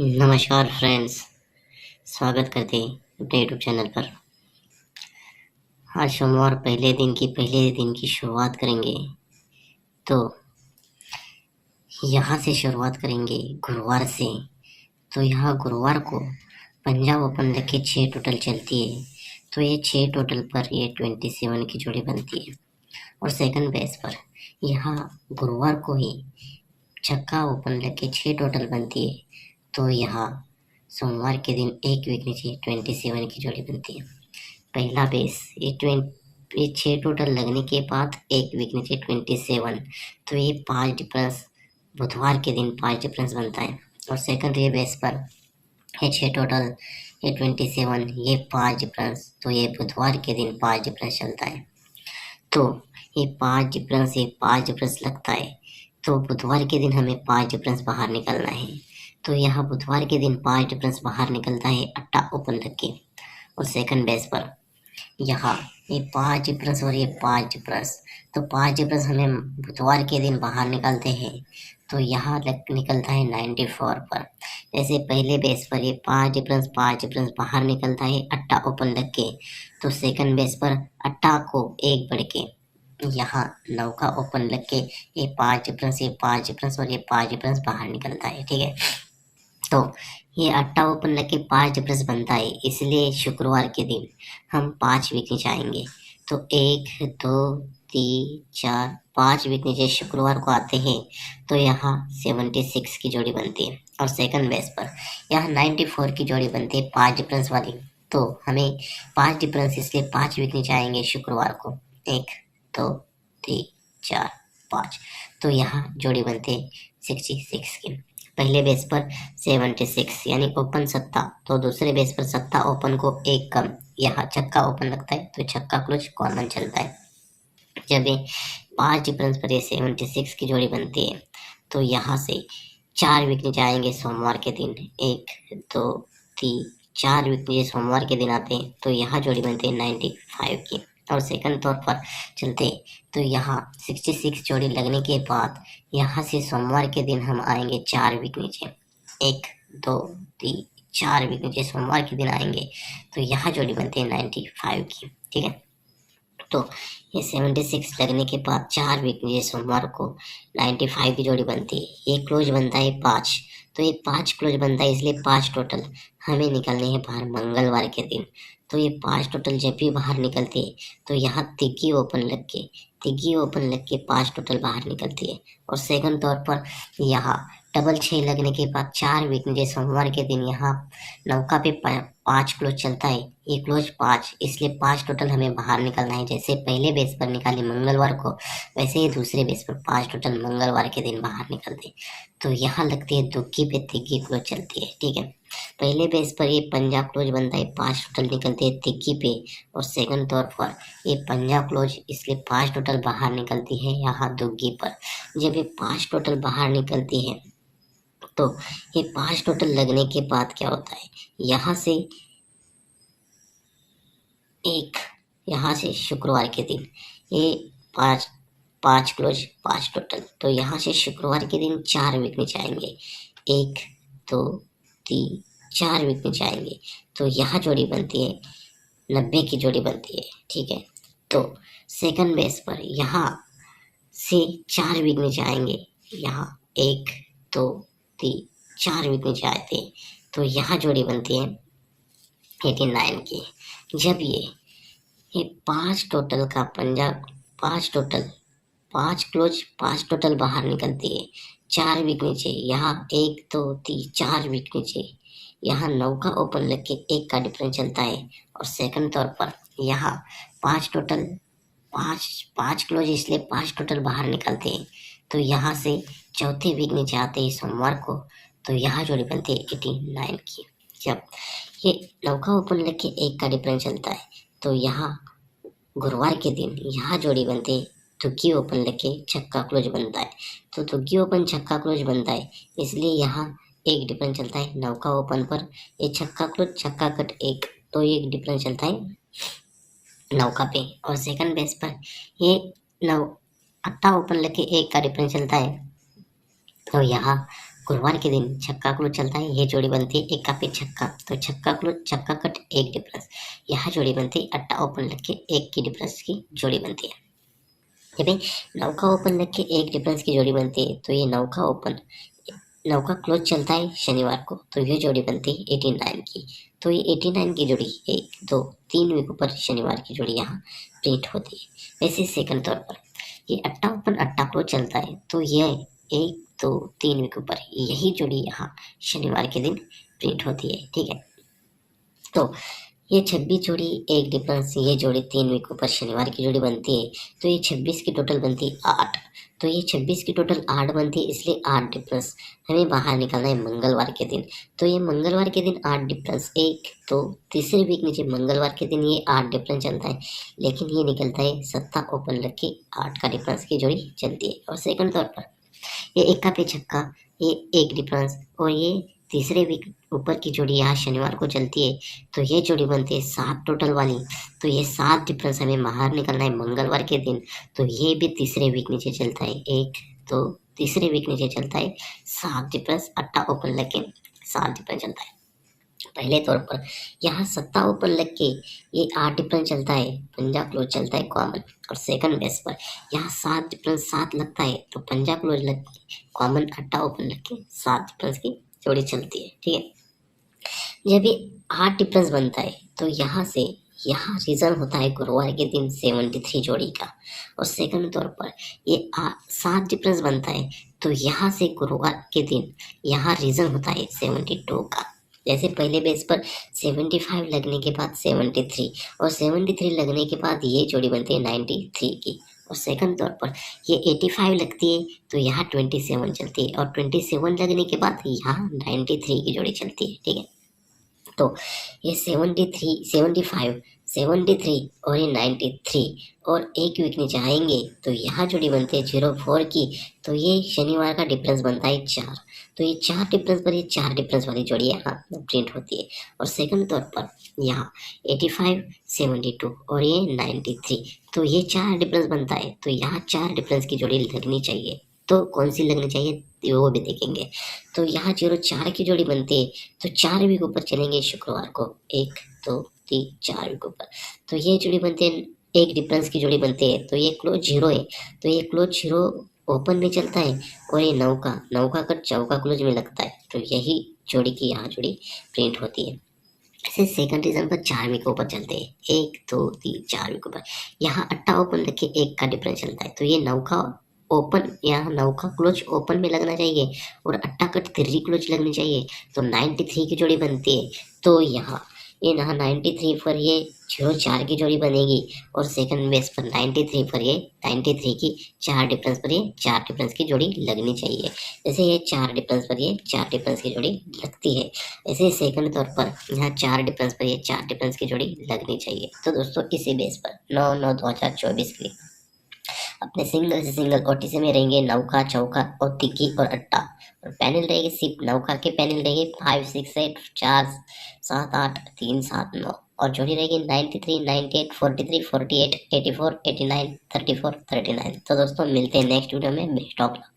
नमस्कार फ्रेंड्स, स्वागत करते हैं अपने यूट्यूब चैनल पर। आज सोमवार पहले दिन की शुरुआत करेंगे। तो यहाँ से शुरुआत करेंगे गुरुवार से। तो यहाँ गुरुवार को पंजाब ओपन लेके 6 टोटल चलती है। तो ये 6 टोटल पर ये 27 की जोड़ी बनती है। और सेकंड बेस पर यहाँ गुरुवार को ही छक्का ओपन लेके 6 टोटल बनती है। तो यहाँ सोमवार के दिन एक वीक नीचे 27 की जोड़ी बनती है। पहला बेस ये 6 टोटल लगने के बाद एक वीक नीचे 27। तो ये 5 डिफरेंस बुधवार के दिन 5 डिफरेंस बनता है। और सेकंड ये बेस पर ये 6 टोटल ये 27 ये 5 डिफरेंस, तो ये बुधवार के दिन 5 डिफरेंस चलता है। तो ये 5 डिफरेंस लगता है। तो बुधवार के दिन हमें 5 डिफरेंस बाहर निकलना है। तो यहाँ बुधवार के दिन 5 डिफरेंस बाहर निकलता है अट्टा ओपन लग के। और सेकंड बेस पर यहाँ ये 5 डिफरेंस और ये 5 डिफरेंस, तो 5 डिफरेंस हमें बुधवार के दिन बाहर निकलते हैं। तो यहाँ निकलता है 94 पर। जैसे पहले बेस पर ये 5 डिफरेंस बाहर निकलता है अट्टा ओपन लग के। तो सेकंड बेस पर अट्टा को एक बढ़ के यहाँ 9 का ओपन लग के ये 5 डिफरेंस और ये 5 डिफरेंस बाहर निकलता है। ठीक है, तो ये अट्टा ओपन लग के 5 डिफरेंस बनता है। इसलिए शुक्रवार के दिन हम 5 वीक नीचे आएंगे। तो 1 2 3 4 5 वीक नीचे शुक्रवार को आते हैं। तो यहाँ 76 की जोड़ी बनती है। और सेकंड बेस पर यहाँ 94 की जोड़ी बनती है 5 डिफरेंस वाली। तो हमें 5 डिफरेंस इसलिए 5 वीक नीचे आएंगे शुक्रवार को। 1 2 3 4 5, तो यहाँ जोड़ी बनते हैं 66 की। पहले बेस पर 76 यानी ओपन सत्ता, तो दूसरे बेस पर सत्ता ओपन को एक कम, यहाँ छक्का ओपन लगता है तो छक्का क्लोज कॉमन चलता है। जब ये 5 डिफरेंस पर ये 76 की जोड़ी बनती है। तो यहाँ से 4 वीक नीचे आएंगे सोमवार के दिन। 1 2 3 4 वीक नीचे सोमवार के दिन आते हैं। तो यहाँ जोड़ी बनती है 95 की। और सेकंड तौर पर चलते तो यहाँ 66 जोड़ी लगने के बाद यहाँ से सोमवार के दिन हम आएंगे 4 वीक नीचे। 1 2 3 4 वीक नीचे सोमवार के दिन आएंगे। तो यहाँ जोड़ी बनती है 95 की। ठीक है, तो ये 76 लगने के बाद 4 वीक नीचे सोमवार को 95 की जोड़ी बनती है। ये क्लोज बनता है 5। तो ये 5 क्लोज बनता है, इसलिए 5 टोटल हमें निकलने हैं बाहर मंगलवार के दिन। तो ये 5 टोटल जब भी बाहर निकलते हैं तो यहाँ तिग्गी ओपन लग के 5 टोटल बाहर निकलती है। और सेकंड तौर पर यहाँ डबल 6 लगने के बाद 4 वीक नीचे सोमवार के दिन यहाँ नौका पे 5 क्लोज चलता है। ये क्लोज 5, इसलिए 5 टोटल हमें बाहर निकलना है। जैसे पहले बेस पर निकाली मंगलवार को, वैसे ही दूसरे बेस पर 5 टोटल मंगलवार के दिन बाहर निकलते। तो यहाँ लगती है दुग्गी पे तिग्गी क्लोज चलती है। ठीक है, पहले बेस पर ये पंजाब क्लोज बनता है, 5 टोटल निकलते हैं तिग्गी पे। और सेकंड तौर पर ये पंजाब क्लोज, इसलिए 5 टोटल बाहर निकलती है यहाँ दुग्गी पर। जब ये 5 टोटल बाहर निकलती है तो ये 5 टोटल लगने के बाद क्या होता है, यहाँ से यहाँ से शुक्रवार के दिन ये 5 क्लोज 5 टोटल, तो यहाँ से शुक्रवार के दिन 4 वीक नीचे आएंगे। 1 2 3 4 वीक नीचे आएंगे। तो यहाँ जोड़ी बनती है 90 की जोड़ी बनती है। ठीक है, तो सेकंड बेस पर यहाँ से 4 वीक नीचे आएंगे। यहाँ 1 2 3 4 वीक नीचे आते हैं। तो यहाँ जोड़ी बनती है 89 की। जब ये 5 टोटल का पंजाब 5 क्लोज 5 टोटल बाहर निकलती है 4 वीक नीचे। यहाँ 1 2 3 4 वीक नीचे यहाँ 9 का ओपन लग के 1 का डिफरेंस चलता है। और सेकंड तौर पर यहाँ 5 टोटल 5 क्लोज, इसलिए 5 टोटल बाहर निकलते हैं। तो यहाँ से चौथे वीक नीचे आते हैं सोमवार को। तो यहाँ जोड़ी बनती है 89 की। जब ये 9 का ओपन लग के 1 का डिफरेंस चलता है तो यहाँ गुरुवार के दिन यहाँ जोड़ी बनती है दुग्गी ओपन लग के छक्का क्लोज बनता है। तो दुग्गी ओपन छक्का क्लोज बनता है, इसलिए यहाँ एक डिफरेंस चलता है 9 का ओपन पर। ये छक्का क्लोज छक्का कट 1, तो एक डिफरेंस चलता है 9 का पे। और सेकंड बेस पर ये 9 अट्टा ओपन लग के 1 का डिफरेंस चलता है। तो यहाँ गुरुवार के दिन छक्का क्लोज चलता है, ये जोड़ी बनती है एक का पे छक्का, तो छक्का क्लोज छक्का कट एक डिफरेंस, यहाँ जोड़ी बनती है अट्टा ओपन लग के एक की डिफरेंस की जोड़ी बनती है। जब भाई नौका ओपन लग के एक डिफरेंस की जोड़ी बनती है, तो ये नौका क्लोज चलता है शनिवार को, तो ये जोड़ी बनती है 89 की। तो ये 89 की जोड़ी 1 2 3 वीकों पर शनिवार की जोड़ी यहाँ प्रिंट होती है। वैसे सेकंड तौर पर ये अट्टा ओपन अट्टा क्लोज चलता है, तो ये 1 2 3 वीकों पर यही जोड़ी यहाँ शनिवार के दिन प्रिंट होती है। ठीक है, तो ये 26 जोड़ी एक डिफरेंस, ये जोड़ी 3 वीकों पर शनिवार की जोड़ी बनती है, तो ये 26 की टोटल बनती है 8। तो ये 26 की टोटल 8 बनती है, इसलिए 8 डिफरेंस हमें बाहर निकालना है मंगलवार के दिन। तो ये मंगलवार के दिन 8 डिफरेंस 1 तो तीसरे वीक नीचे मंगलवार के दिन ये 8 डिफरेंस चलता है, लेकिन ये निकलता है सत्ता ओपन लग के 8 का डिफरेंस की जोड़ी चलती है। और सेकंड तौर पर ये एक का पे छक्का, ये एक डिफरेंस, और ये तीसरे वीक ऊपर की जोड़ी यहाँ शनिवार को चलती है, तो ये जोड़ी बनती है 7 टोटल वाली। तो ये 7 डिफरेंस हमें बाहर निकलना है मंगलवार के दिन, तो ये भी तीसरे वीक नीचे चलता है एक, तो तीसरे वीक नीचे चलता है 7 डिफरेंस, अट्टा ओपन लग के 7 डिफरेंस चलता है। पहले तौर पर यहाँ सत्ता ओपन लग के ये 8 डिफरेंस चलता है, पंजा क्लोज चलता है कॉमन। और सेकंड बेस पर यहाँ 7 डिफरेंस 7 लगता है, तो पंजा क्लोज लग के कॉमन अट्टा ओपन लग के 7 डिफरेंस की जोड़ी चलती है। ठीक है, जब ये 8 डिफरेंस बनता है, तो यहाँ से यहाँ रीजन होता है गुरुवार के दिन 73 जोड़ी का। और सेकंड तौर पर ये 7 डिफरेंस बनता है, तो यहाँ से गुरुवार के दिन यहाँ रीजन होता है 72 का। जैसे पहले बेस पर 75 लगने के बाद 73, और 73 लगने के बाद ये जोड़ी बनती है 93 की। और सेकंड तौर पर ये 85 लगती है, तो यहाँ 27 चलती है, और 27 लगने के बाद यहाँ 93 की जोड़ी चलती है। ठीक है, तो ये 73 75 73 और ये 93 और एक वीक नीचे आएंगे, तो यहाँ जोड़ी बनती है 04 की। तो ये शनिवार का डिफरेंस बनता है 4, तो ये 4 डिफरेंस पर ये 4 डिफरेंस वाली जोड़ी यहाँ प्रिंट होती है। और सेकंड तौर पर यहाँ 85 72 और ये 93, तो ये 4 डिफरेंस बनता है, तो यहाँ 4 डिफरेंस की जोड़ी लगनी चाहिए। तो कौन सी लगनी चाहिए वो भी देखेंगे। तो यहाँ 04 की जोड़ी बनती है, तो 4 वीक ऊपर चलेंगे शुक्रवार को 1 2 3 4 वीक ऊपर, तो ये जोड़ी बनती है एक डिफरेंस की जोड़ी बनती है, तो ये क्लोज 0 है, तो ये क्लोज 0 ओपन में चलता है, और ये नौका का चौका क्लोज में लगता है, तो यही जोड़ी की यहाँ जोड़ी प्रिंट होती है। ऐसे सेकंड रीजन पर 4 वीक ऊपर चलते हैं 1 2 3 4 वीक ऊपर, यहाँ अट्टा ओपन रखे 1 का डिफरेंस चलता है, तो ये नौका ओपन यहाँ नौका क्लोज ओपन में लगना चाहिए, और अट्टा कट 3 क्लोज लगनी चाहिए, तो 93 की जोड़ी बनती है। तो यहाँ 93 पर ये 04 की जोड़ी बनेगी, और सेकंड बेस पर 93 पर ये 93 की 4 डिफरेंस पर ये 4 डिफरेंस की जोड़ी लगनी चाहिए। जैसे ये 4 डिफरेंस पर ये 4 डिफरेंस की जोड़ी लगती है, ऐसे सेकंड तौर पर यहाँ 4 डिफरेंस पर ये 4 डिफरेंस की जोड़ी लगनी चाहिए। तो दोस्तों इसी बेस पर 9/9/2024 की अपने सिंगल ओटीसी में रहेंगे नौका चौका और तिक्की और अट्टा, और पैनल रहेगी सिर्फ नौका के पैनल रहेंगे 5 6 8 4 7 8 3 7 9, और जोड़ी रहेगी 93 98 43 48 84 89 34 39। तो दोस्तों मिलते हैं नेक्स्ट वीडियो में, बेस्ट ऑफ लक।